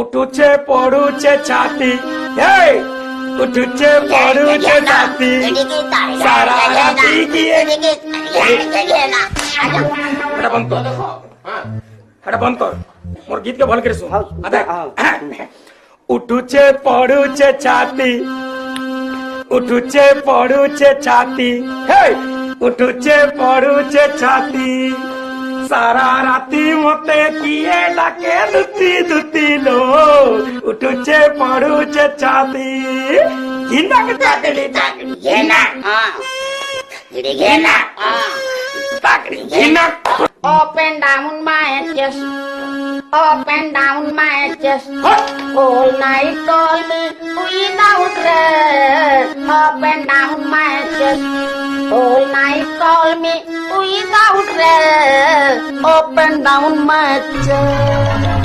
উঠুছে পড়ুছে ছাতি, এই উঠুছে পড়ুছে ছাতি, সারা রাতি গিয়ে এটা বন্ধ কর, এটা বন্ধ কর, মোর গীতকে ভাল করে শুন। উঠুছে পড়ুছে ছাতি, উঠুছে পড়ুছে ছাতি, হেই উঠুছে পড়ুছে ছাতি, সারা রাতি মতে কিয়ে ডাকে দুতি দুতি লো, উঠুছে পড়ুছে ছাতি, ঘিনা চাকরি চাকরি ঘিনা, ঘিনা চাকরি ঘিনা। Up and down my chest, up and down my chest, all night call me without rest. Up and down my chest, all night call me without rest. Up and down my chest.